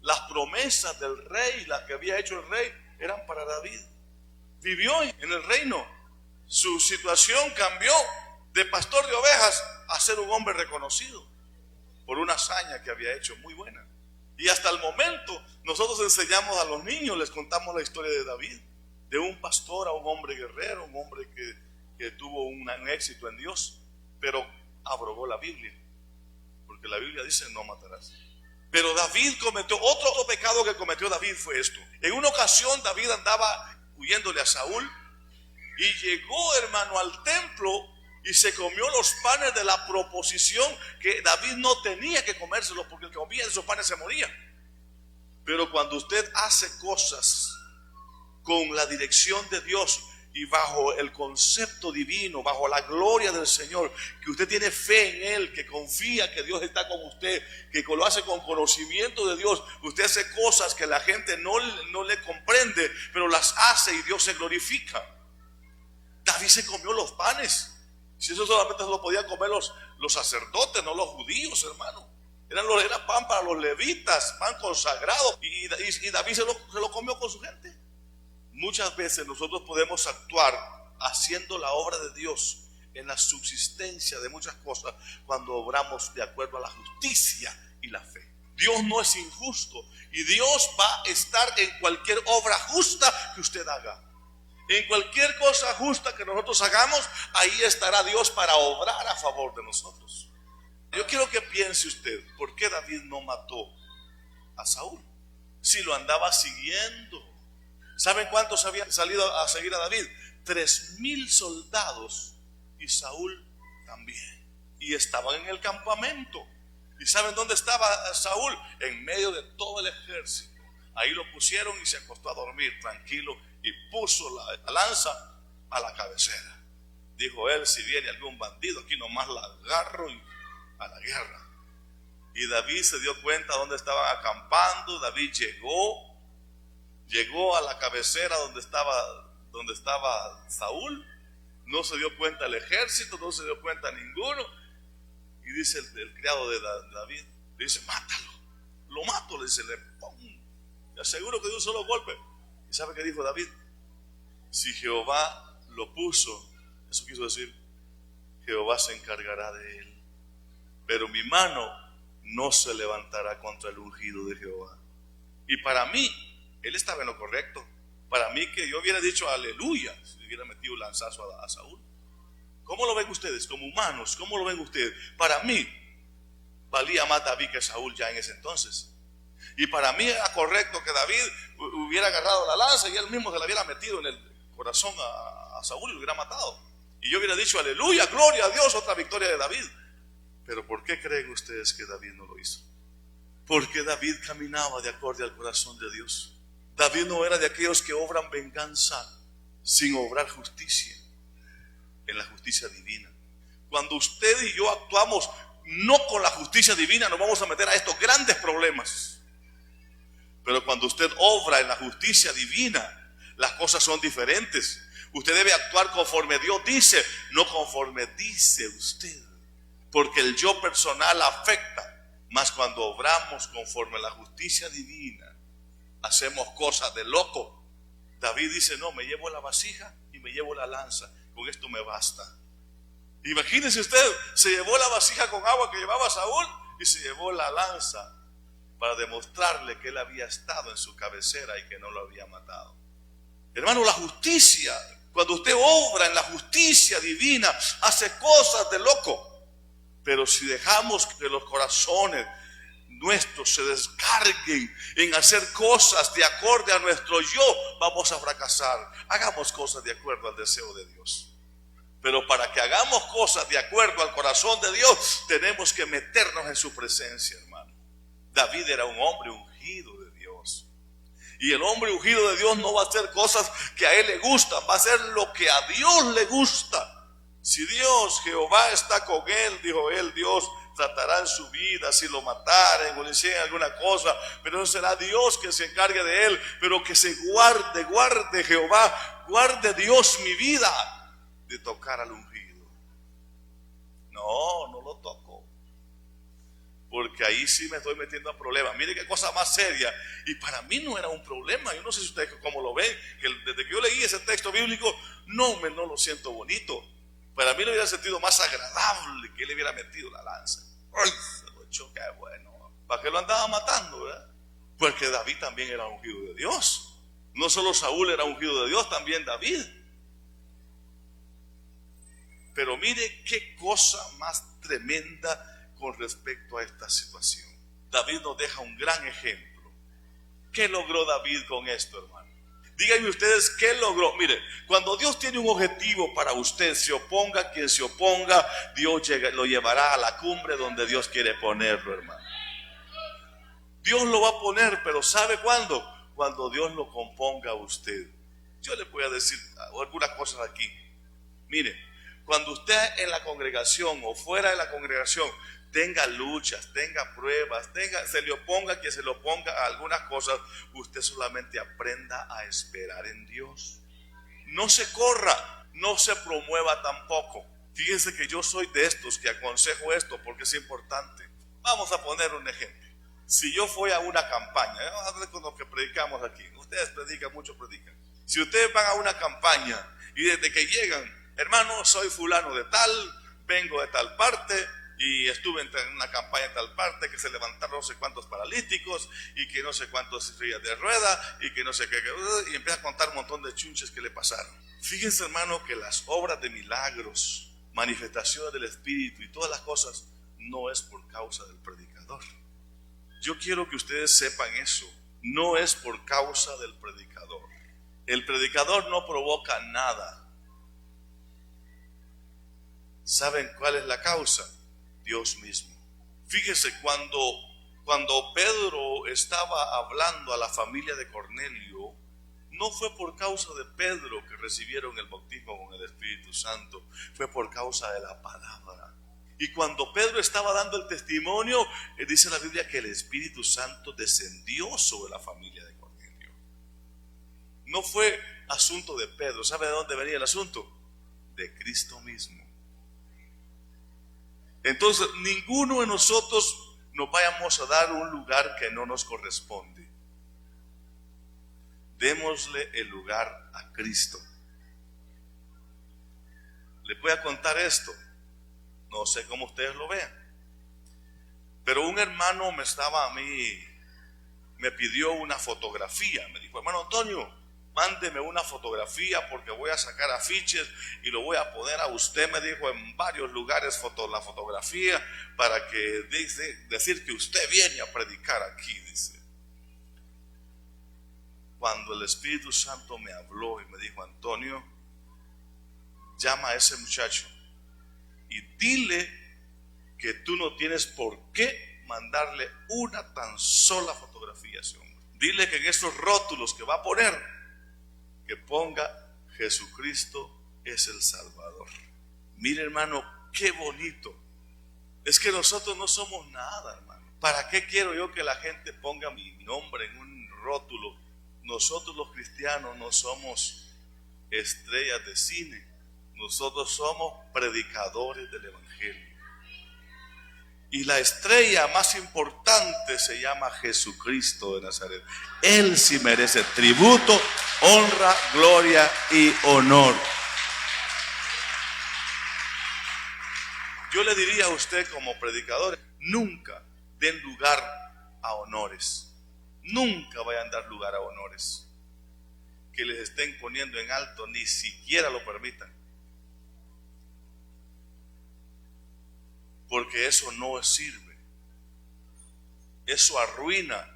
Las promesas del rey, las que había hecho el rey, eran para David. Vivió en el reino. Su situación cambió de pastor de ovejas a ser un hombre reconocido por una hazaña que había hecho muy buena. Y hasta el momento nosotros enseñamos a los niños, les contamos la historia de David, de un pastor a un hombre guerrero, un hombre que tuvo un éxito en Dios, pero abrogó la Biblia, porque la Biblia dice no matarás. Pero David cometió otro pecado que cometió David fue esto. En una ocasión David andaba huyéndole a Saúl y llegó, hermano, al templo y se comió los panes de la proposición, que David no tenía que comérselos porque el que comía esos panes se moría. Pero cuando usted hace cosas con la dirección de Dios y bajo el concepto divino, bajo la gloria del Señor, que usted tiene fe en Él, que confía que Dios está con usted, que lo hace con conocimiento de Dios, usted hace cosas que la gente no le comprende, pero las hace y Dios se glorifica. David se comió los panes. Si eso solamente se lo podían comer los sacerdotes, no los judíos, hermano. Era pan para los levitas, pan consagrado. Y David se lo comió con su gente. Muchas veces nosotros podemos actuar haciendo la obra de Dios en la subsistencia de muchas cosas cuando obramos de acuerdo a la justicia y la fe. Dios no es injusto y Dios va a estar en cualquier obra justa que usted haga. En cualquier cosa justa que nosotros hagamos, ahí estará Dios para obrar a favor de nosotros. Yo quiero que piense usted, ¿por qué David no mató a Saúl? Si lo andaba siguiendo. ¿Saben cuántos habían salido a seguir a David? 3,000 soldados y Saúl también. Y estaban en el campamento. ¿Y saben dónde estaba Saúl? En medio de todo el ejército. Ahí lo pusieron y se acostó a dormir tranquilo y puso la lanza a la cabecera. Dijo él, si viene algún bandido aquí nomás la agarro y a la guerra. Y David se dio cuenta dónde estaban acampando. David llegó a la cabecera donde estaba Saúl. No se dio cuenta el ejército, no se dio cuenta ninguno. Y dice el criado de David, le dice, mátalo, lo mato, le dice, le aseguro que de un solo golpe. ¿Y sabe qué dijo David? Si Jehová lo puso, eso quiso decir, Jehová se encargará de él, pero mi mano no se levantará contra el ungido de Jehová. Y para mí, él estaba en lo correcto. Para mí que yo hubiera dicho aleluya si le hubiera metido un lanzazo a Saúl. ¿Cómo lo ven ustedes? Como humanos, ¿cómo lo ven ustedes? Para mí valía más David que Saúl ya en ese entonces. Y para mí era correcto que David hubiera agarrado la lanza y él mismo se la hubiera metido en el corazón a Saúl y lo hubiera matado. Y yo hubiera dicho aleluya, gloria a Dios, otra victoria de David. Pero ¿por qué creen ustedes que David no lo hizo? Porque David caminaba de acorde al corazón de Dios. David no era de aquellos que obran venganza sin obrar justicia, en la justicia divina. Cuando usted y yo actuamos no con la justicia divina, nos vamos a meter a estos grandes problemas. Pero cuando usted obra en la justicia divina, las cosas son diferentes. Usted debe actuar conforme Dios dice, no conforme dice usted. Porque el yo personal afecta. Mas cuando obramos conforme a la justicia divina, hacemos cosas de loco. David dice, no, me llevo la vasija y me llevo la lanza. Con esto me basta. Imagínese usted, se llevó la vasija con agua que llevaba Saúl y se llevó la lanza para demostrarle que él había estado en su cabecera y que no lo había matado. Hermano, la justicia, cuando usted obra en la justicia divina, hace cosas de loco. Pero si dejamos que los corazones nuestros se descarguen en hacer cosas de acorde a nuestro yo, vamos a fracasar. Hagamos cosas de acuerdo al deseo de Dios. Pero para que hagamos cosas de acuerdo al corazón de Dios, tenemos que meternos en su presencia, hermano. David era un hombre ungido de Dios. Y el hombre ungido de Dios no va a hacer cosas que a él le gustan, va a hacer lo que a Dios le gusta. Si Dios, Jehová está con él, dijo él, Dios tratará en su vida, si lo mataren o le hicieran alguna cosa, pero no será Dios que se encargue de él, pero que se guarde Jehová, guarde Dios mi vida de tocar al ungido. No lo toco, porque ahí sí me estoy metiendo a problemas. Mire qué cosa más seria. Y para mí no era un problema. Yo no sé si ustedes cómo lo ven, que desde que yo leí ese texto bíblico no lo siento bonito. Para mí lo hubiera sentido más agradable que él hubiera metido la lanza. ¡Ay! Se lo echó, qué bueno. ¿Para qué lo andaba matando, verdad? Porque David también era ungido de Dios. No solo Saúl era ungido de Dios, también David. Pero mire qué cosa más tremenda con respecto a esta situación. David nos deja un gran ejemplo. ¿Qué logró David con esto, hermano? Díganme ustedes qué logró. Mire, cuando Dios tiene un objetivo para usted, se oponga quien se oponga, Dios lo llevará a la cumbre donde Dios quiere ponerlo, hermano. Dios lo va a poner, pero ¿sabe cuándo? Cuando Dios lo componga a usted. Yo le voy a decir algunas cosas aquí. Mire, cuando usted en la congregación o fuera de la congregación tenga luchas, tenga pruebas, se le oponga quien se le oponga a algunas cosas, usted solamente aprenda a esperar en Dios. No se corra, no se promueva tampoco. Fíjense que yo soy de estos que aconsejo esto porque es importante. Vamos a poner un ejemplo. Si yo fui a una campaña, vamos a ver con lo que predicamos aquí. Ustedes predican, muchos predican. Si ustedes van a una campaña y desde que llegan, hermano, soy fulano de tal, vengo de tal parte y estuve en una campaña en tal parte, que se levantaron no sé cuántos paralíticos y que no sé cuántos sillas de rueda y que no sé qué, y empieza a contar un montón de chunches que le pasaron. Fíjense, hermano, que las obras de milagros, manifestaciones del Espíritu y todas las cosas no es por causa del predicador. Yo quiero que ustedes sepan eso. No es por causa del predicador. El predicador no provoca nada. ¿Saben cuál es la causa? Dios mismo. Fíjese, cuando Cuando Pedro estaba hablando a la familia de Cornelio, no fue por causa de Pedro que recibieron el bautismo con el Espíritu Santo, fue por causa de la palabra. Y cuando Pedro estaba dando el testimonio, dice la Biblia que el Espíritu Santo descendió sobre la familia de Cornelio. No fue asunto de Pedro. ¿Sabe de dónde venía el asunto? De Cristo mismo. Entonces, ninguno de nosotros nos vayamos a dar un lugar que no nos corresponde. Démosle el lugar a Cristo. Les voy a contar esto. No sé cómo ustedes lo vean, pero un hermano me pidió una fotografía. Me dijo: hermano Antonio, mándeme una fotografía porque voy a sacar afiches y lo voy a poner a usted, me dijo, en varios lugares la fotografía para que decir que usted viene a predicar aquí, dice. Cuando el Espíritu Santo me habló y me dijo: Antonio, llama a ese muchacho y dile que tú no tienes por qué mandarle una tan sola fotografía a ese hombre. Dile que en esos rótulos que va a poner, que ponga: Jesucristo es el Salvador. Mire, hermano, qué bonito. Es que nosotros no somos nada, hermano. ¿Para qué quiero yo que la gente ponga mi nombre en un rótulo? Nosotros los cristianos no somos estrellas de cine. Nosotros somos predicadores del Evangelio. Y la estrella más importante se llama Jesucristo de Nazaret. Él sí merece tributo, honra, gloria y honor. Yo le diría a usted como predicador: nunca den lugar a honores. Nunca vayan a dar lugar a honores que les estén poniendo en alto, ni siquiera lo permitan. Porque eso no sirve. Eso arruina.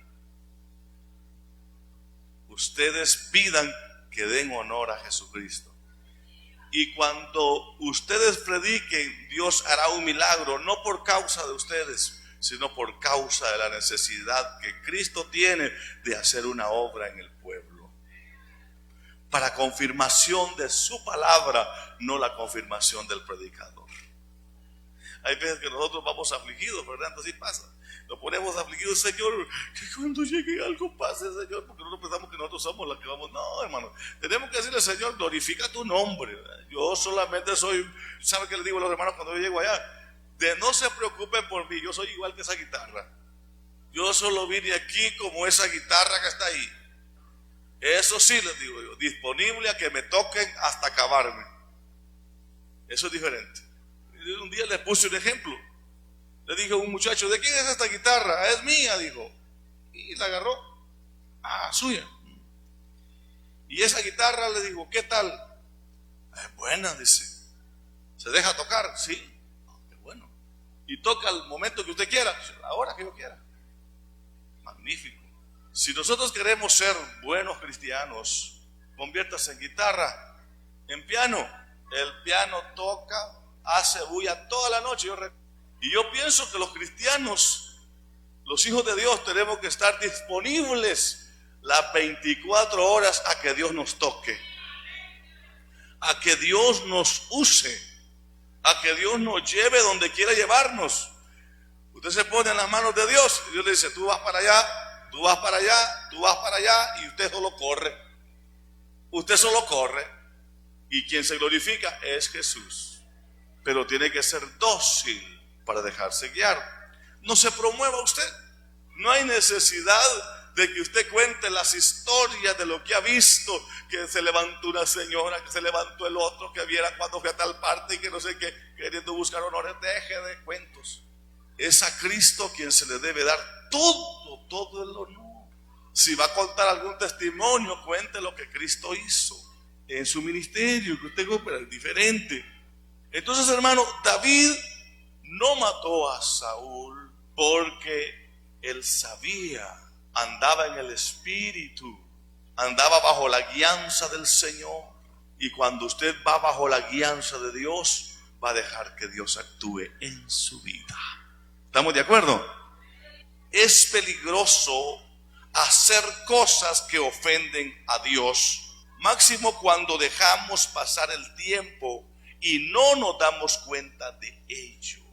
Ustedes pidan que den honor a Jesucristo. Y cuando ustedes prediquen, Dios hará un milagro, no por causa de ustedes, sino por causa de la necesidad que Cristo tiene de hacer una obra en el pueblo. Para confirmación de su palabra, no la confirmación del predicador. Hay veces que nosotros vamos afligidos, ¿verdad? Así pasa. Nos ponemos afligidos: Señor, que cuando llegue algo pase, Señor, porque nosotros pensamos que nosotros somos los que vamos. No, hermano, tenemos que decirle: Señor, glorifica tu nombre, ¿verdad? Yo solamente soy, ¿sabe qué le digo a los hermanos cuando yo llego allá? De no se preocupen por mí, yo soy igual que esa guitarra. Yo solo vine aquí como esa guitarra que está ahí. Eso sí les digo yo, disponible a que me toquen hasta acabarme. Eso es diferente. Un día le puse un ejemplo. Le dije a un muchacho: ¿de quién es esta guitarra? Es mía, dijo. Y la agarró. Ah, suya. Y esa guitarra, le digo, ¿qué tal? Es buena, dice. ¿Se deja tocar? Sí. Qué bueno. Y toca al momento que usted quiera, a la hora que yo quiera. Magnífico. Si nosotros queremos ser buenos cristianos, conviértase en guitarra, en piano. El piano toca, hace bulla toda la noche. Y yo pienso que los cristianos, los hijos de Dios, tenemos que estar disponibles las 24 horas a que Dios nos toque, a que Dios nos use, a que Dios nos lleve donde quiera llevarnos. Usted se pone en las manos de Dios y Dios le dice: tú vas para allá, tú vas para allá, tú vas para allá, y usted solo corre. Usted solo corre. Y quien se glorifica es Jesús. Pero tiene que ser dócil para dejarse guiar. No se promueva usted. No hay necesidad de que usted cuente las historias de lo que ha visto, que se levantó una señora, que se levantó el otro, que viera cuando fue a tal parte y que no sé qué, queriendo buscar honores. Deje de cuentos. Es a Cristo quien se le debe dar todo el honor. Si va a contar algún testimonio, cuente lo que Cristo hizo en su ministerio, que usted es diferente. Entonces, hermano, David no mató a Saúl porque él sabía, andaba en el Espíritu, andaba bajo la guianza del Señor. Y cuando usted va bajo la guianza de Dios, va a dejar que Dios actúe en su vida. ¿Estamos de acuerdo? es peligroso hacer cosas que ofenden a Dios. Máximo cuando dejamos pasar el tiempo y no nos damos cuenta de ello.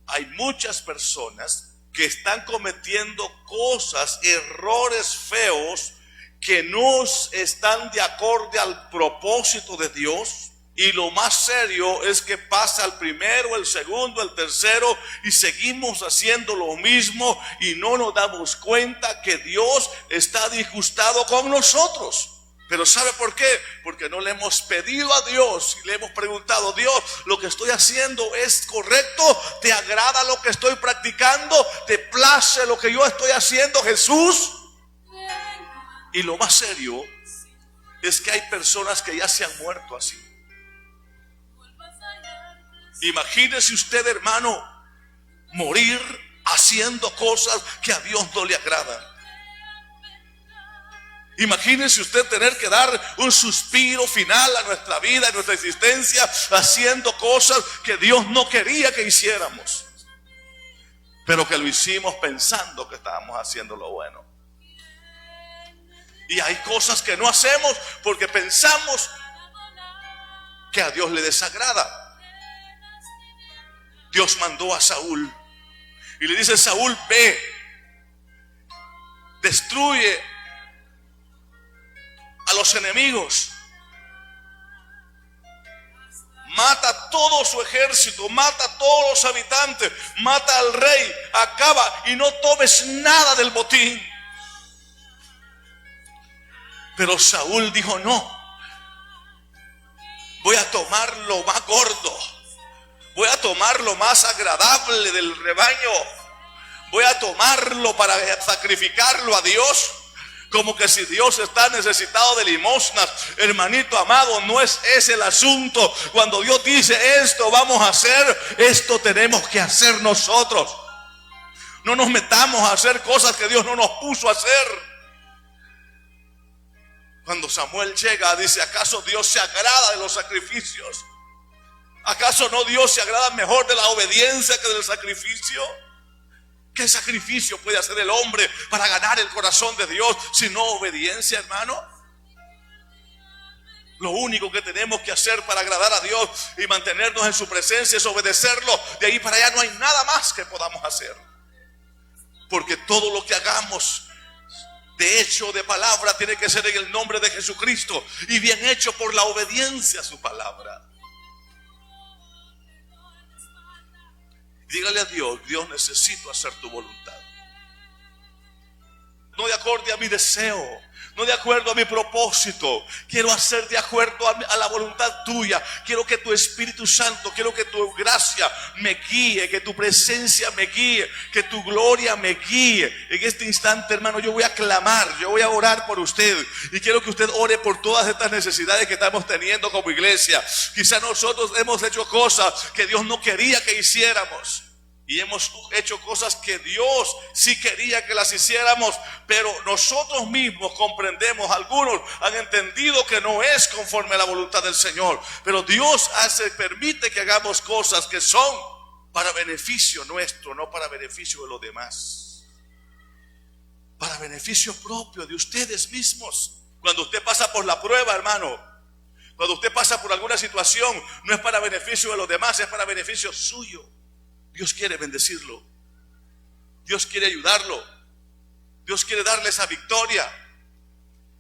Hay muchas personas que están cometiendo cosas, errores feos, que no están de acorde al propósito de Dios. Y lo más serio es que pasa el primero, el segundo, el tercero y seguimos haciendo lo mismo y no nos damos cuenta que Dios está disgustado con nosotros. Pero ¿sabe por qué? Porque no le hemos pedido a Dios y le hemos preguntado: Dios, ¿lo que estoy haciendo es correcto? ¿Te agrada lo que estoy practicando? ¿Te place lo que yo estoy haciendo, Jesús? Y lo más serio es que hay personas que ya se han muerto así. Imagínese usted, hermano, morir haciendo cosas que a Dios no le agradan. Imagínese usted tener que dar un suspiro final a nuestra vida, a nuestra existencia, haciendo cosas que Dios no quería que hiciéramos, pero que lo hicimos pensando que estábamos haciendo lo bueno. Y hay cosas que no hacemos porque pensamos que a Dios le desagrada. Dios mandó a Saúl y le dice: Saúl, ve, destruye a los enemigos, mata a todo su ejército, mata a todos los habitantes, mata al rey, acaba y no tomes nada del botín. Pero Saúl dijo: no, voy a tomar lo más gordo, voy a tomar lo más agradable del rebaño, voy a tomarlo para sacrificarlo a Dios. Como que si Dios está necesitado de limosnas. Hermanito amado, no es ese el asunto. Cuando Dios dice: esto vamos a hacer, esto tenemos que hacer nosotros. No nos metamos a hacer cosas que Dios no nos puso a hacer. Cuando Samuel llega, dice: ¿acaso Dios se agrada de los sacrificios? ¿Acaso no Dios se agrada mejor de la obediencia que del sacrificio? ¿Qué sacrificio puede hacer el hombre para ganar el corazón de Dios si no obediencia, hermano? Lo único que tenemos que hacer para agradar a Dios y mantenernos en su presencia es obedecerlo. De ahí para allá no hay nada más que podamos hacer. Porque todo lo que hagamos, de hecho, de palabra, tiene que ser en el nombre de Jesucristo y bien hecho por la obediencia a su palabra. Dígale a Dios: Dios, necesito hacer tu voluntad. No de acuerdo a mi deseo, no de acuerdo a mi propósito. Quiero hacer de acuerdo a la voluntad tuya. Quiero que tu Espíritu Santo, quiero que tu gracia me guíe, que tu presencia me guíe, que tu gloria me guíe. En este instante, hermano, yo voy a clamar, yo voy a orar por usted. Y quiero que usted ore por todas estas necesidades que estamos teniendo como iglesia. Quizá nosotros hemos hecho cosas que Dios no quería que hiciéramos. Y hemos hecho cosas que Dios sí quería que las hiciéramos, pero nosotros mismos comprendemos, algunos han entendido que no es conforme a la voluntad del Señor. Pero Dios permite que hagamos cosas que son para beneficio nuestro, no para beneficio de los demás. Para beneficio propio de ustedes mismos. Cuando usted pasa por la prueba, hermano, cuando usted pasa por alguna situación, no es para beneficio de los demás, es para beneficio suyo. Dios quiere bendecirlo. Dios quiere ayudarlo. Dios quiere darle esa victoria.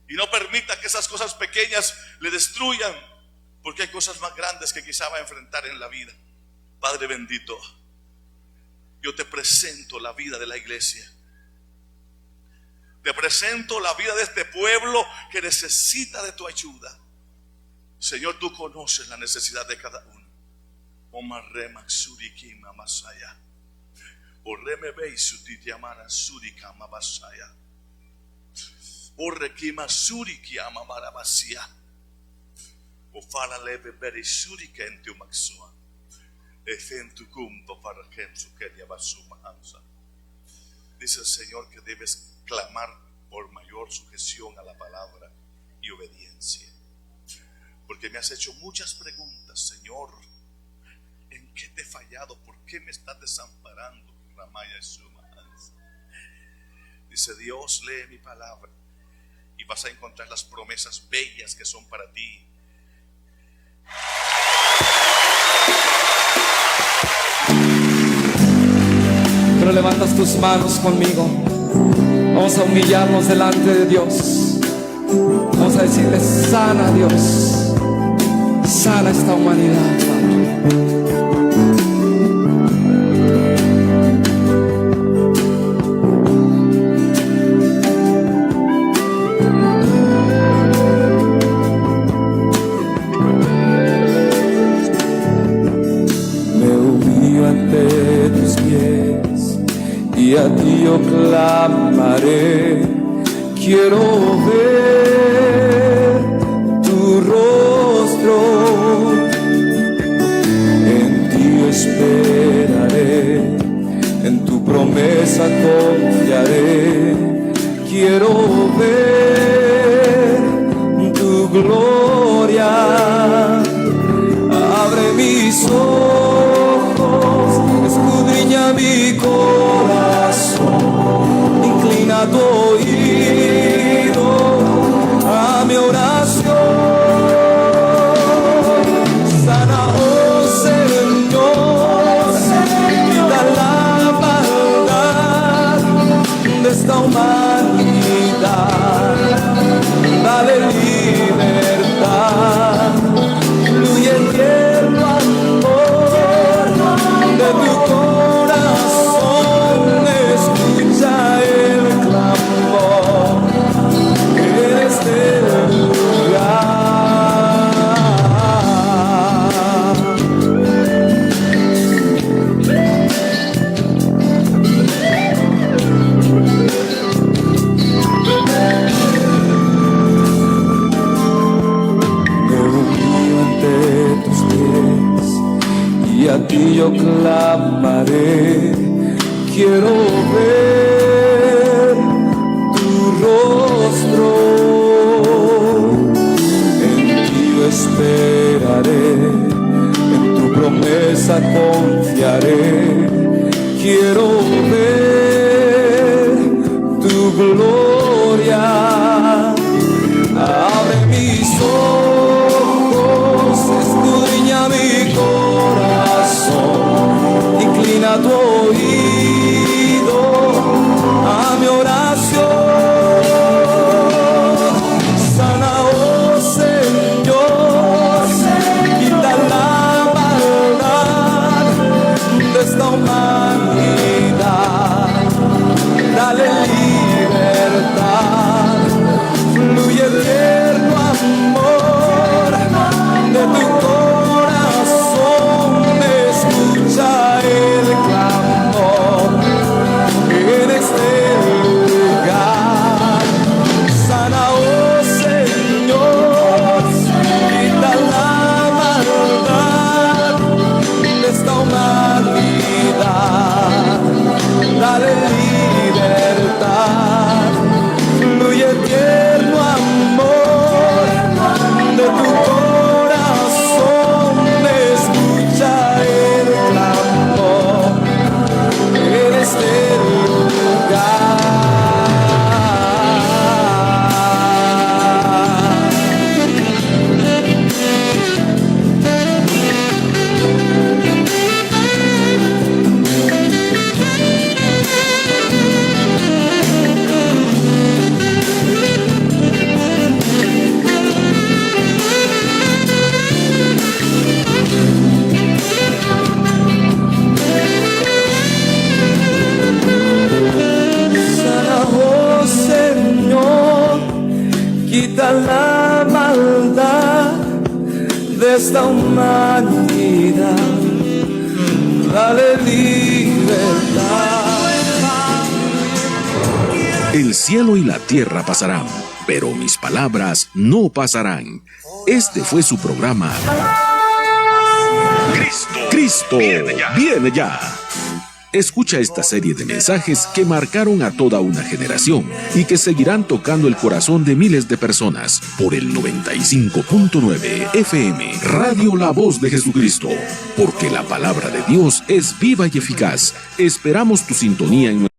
Y no permita que esas cosas pequeñas le destruyan, porque hay cosas más grandes que quizá va a enfrentar en la vida. Padre bendito, yo te presento la vida de la iglesia. Te presento la vida de este pueblo que necesita de tu ayuda. Señor, tú conoces la necesidad de cada uno. Omarrema suriki mamasaya. Orreme beisuti amara surika mabasaya. Orrekima suriki amamarabasia. Ofala leve beri surika entu maxua. Efentu kumto para kensu kelia basuma hamsa. Dice el Señor que debes clamar por mayor sujeción a la palabra y obediencia. Porque me has hecho muchas preguntas, Señor. ¿En qué te he fallado? ¿Por qué me estás desamparando? Ramaya Sumahansa. Dice Dios, lee mi palabra y vas a encontrar las promesas bellas que son para ti. Pero levantas tus manos conmigo. Vamos a humillarnos delante de Dios. Vamos a decirle: sana Dios, sana esta humanidad, Padre. Y a ti yo clamaré, quiero ver tu rostro, en ti esperaré, en tu promesa confiaré, quiero ver tu gloria, abre mis ojos, escudriña mi corazón, inclina tu oído a mi oración. Sana, oh Señor, quita la maldad de esta humanidad, dale libertad, fluye el tierno amor de tu corazón, escucha el clamor en este lugar. Me humillo ante tus pies y a ti yo clamaré, quiero ver tu rostro, en ti yo esperaré, en tu promesa confiaré, quiero ver tu gloria, abre mis ojos, escudriña mi corazón, inclina tu oído a mi oración. Sana, oh Señor, quita la maldad de esta humanidad, dale libertad, fluye el tierno amor de tu corazón, escucha el clamor en este lugar. Sana, oh Señor, quita la maldad de esta humanidad, dale libertad, fluye el tierno amor de tu corazón, escucha el clamor en este lugar. Sana, oh Señor, quita la maldad de esta humanidad, dale libertad. El cielo y la tierra pasarán, pero mis palabras no pasarán. Este fue su programa. Cristo viene ya. Escucha esta serie de mensajes que marcaron a toda una generación y que seguirán tocando el corazón de miles de personas por el 95.9 FM, Radio La Voz de Jesucristo, porque la palabra de Dios es viva y eficaz. Esperamos tu sintonía en